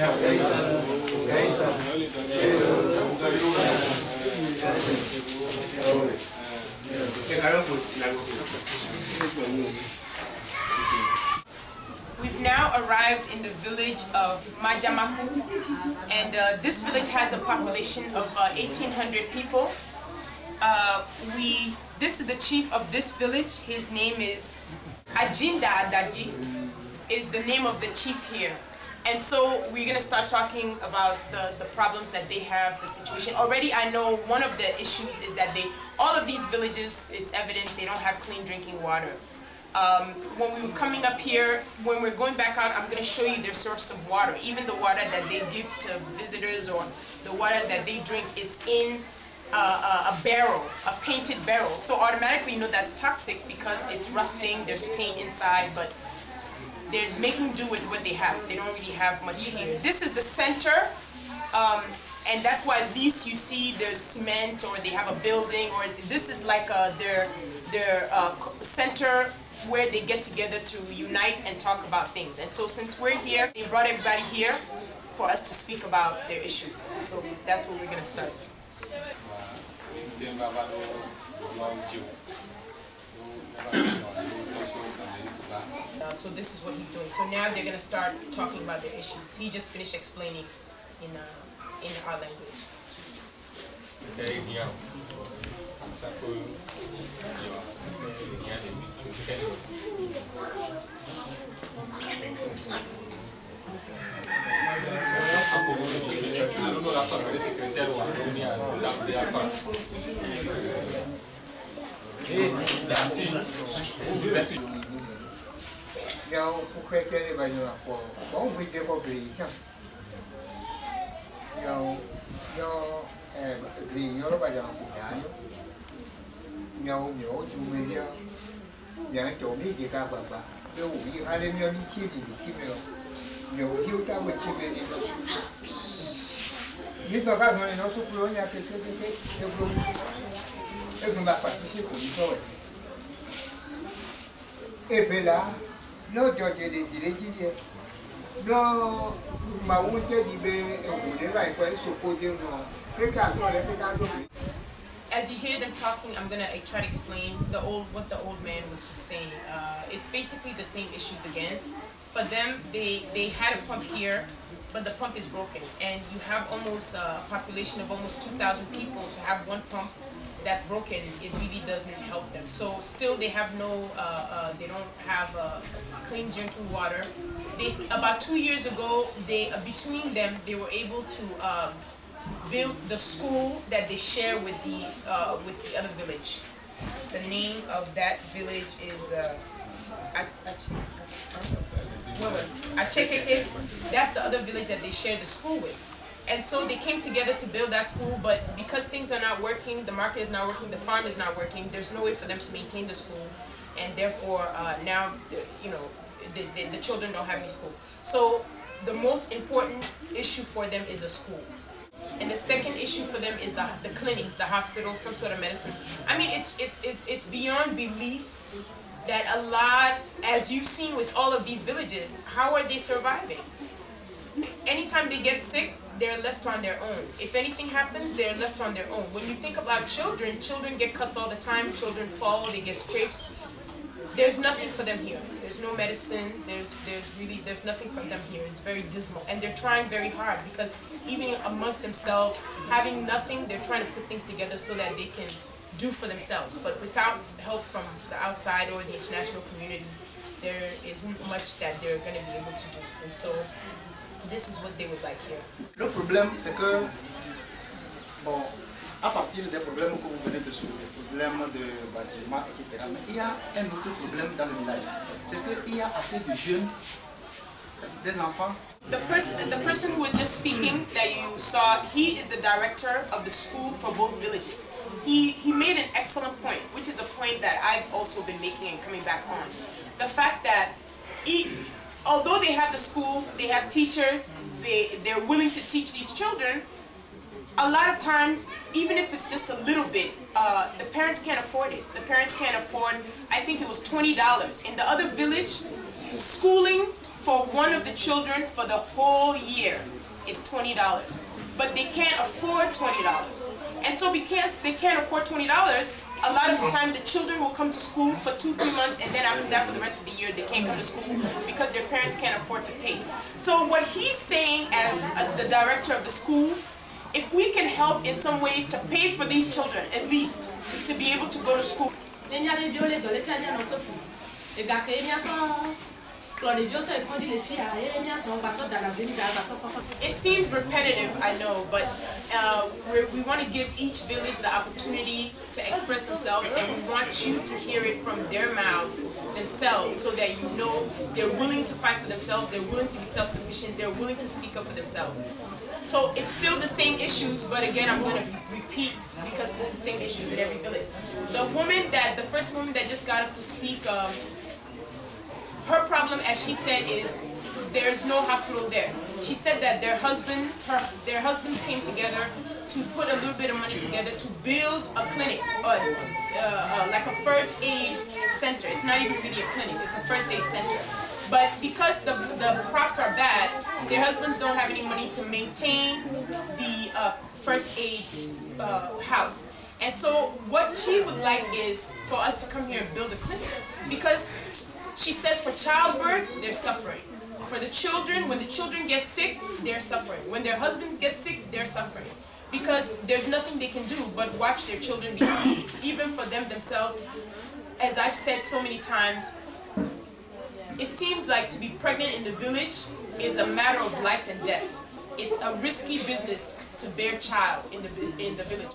We've now arrived in the village of Majamaku, and this village has a population of 1,800 people. This is the chief of this village. His name is Ajinda Adaji, is the name of the chief here. And so we're going to start talking about the problems that they have, the situation. Already I know one of the issues is that all of these villages, it's evident they don't have clean drinking water. When we were coming up here, when we're going back out, I'm going to show you their source of water. Even the water that they give to visitors or the water that they drink is in a barrel, a painted barrel. So automatically you know that's toxic because it's rusting, there's paint inside, but they're making do with what they have. They don't really have much here. This is the center, and that's why at least you see there's cement or they have a building, or this is like their center where they get together to unite and talk about things. And so since we're here, they brought everybody here for us to speak about their issues. So that's where we're going to start. So this is what he's doing. So now they're going to start talking about their issues. He just finished explaining in our language. As you hear them talking, I'm gonna try to explain what the old man was just saying. It's basically the same issues again. For them, they had a pump here, but the pump is broken, and you have almost a population of almost 2,000 people. To have one pump that's broken, it really doesn't help them. So still, they have they don't have clean drinking water. About 2 years ago, between them, they were able to build the school that they share with the other village. The name of that village is Achekeke. That's the other village that they share the school with. And so they came together to build that school, but because things are not working, the market is not working, the farm is not working, there's no way for them to maintain the school, and therefore now, you know, the children don't have any school. So the most important issue for them is a school. And the second issue for them is the clinic, the hospital, some sort of medicine. I mean, it's beyond belief that a lot, as you've seen with all of these villages, how are they surviving? Anytime they get sick, they're left on their own. If anything happens, they're left on their own. When you think about children, children get cuts all the time, children fall, they get scrapes. There's nothing for them here. There's no medicine, there's nothing for them here. It's very dismal. And they're trying very hard because even amongst themselves, having nothing, they're trying to put things together so that they can do for themselves. But without help from the outside or the international community, there isn't much that they're going to be able to do. And so this is what they would like here. Le problème, c'est que, bon, à partir des problèmes que vous venez de soulever, problèmes de bâtiments, etc., mais il y a un autre problème dans le village. C'est qu'il y a assez de jeunes, des enfants. The person who was just speaking that you saw, he is the director of the school for both villages. He made an excellent point, which is a point that I've also been making and coming back on. The fact that although they have the school, they have teachers, they're willing to teach these children, a lot of times, even if it's just a little bit, the parents can't afford it. The parents can't afford, I think it was $20. In the other village, schooling for one of the children for the whole year is $20. But they can't afford $20. And so because they can't afford $20, a lot of the time the children will come to school for 2-3 months, and then after that for the rest of the year they can't come to school because their parents can't afford to pay. So what he's saying as the director of the school, if we can help in some ways to pay for these children, at least to be able to go to school. It seems repetitive, I know, but we want to give each village the opportunity to express themselves, and we want you to hear it from their mouths themselves so that you know they're willing to fight for themselves, they're willing to be self-sufficient, they're willing to speak up for themselves. So it's still the same issues, but again, I'm going to repeat because it's the same issues in every village. The first woman that just got up to speak, her problem, as she said, is there's no hospital there. She said that their husbands came together to put a little bit of money together to build a clinic, like a first aid center. It's not even really a clinic, it's a first aid center. But because the crops are bad, their husbands don't have any money to maintain the first aid house. And so what she would like is for us to come here and build a clinic. Because she says for childbirth, they're suffering. For the children, when the children get sick, they're suffering. When their husbands get sick, they're suffering. Because there's nothing they can do but watch their children be sick. Even for them themselves, as I've said so many times, it seems like to be pregnant in the village is a matter of life and death. It's a risky business to bear child in the village.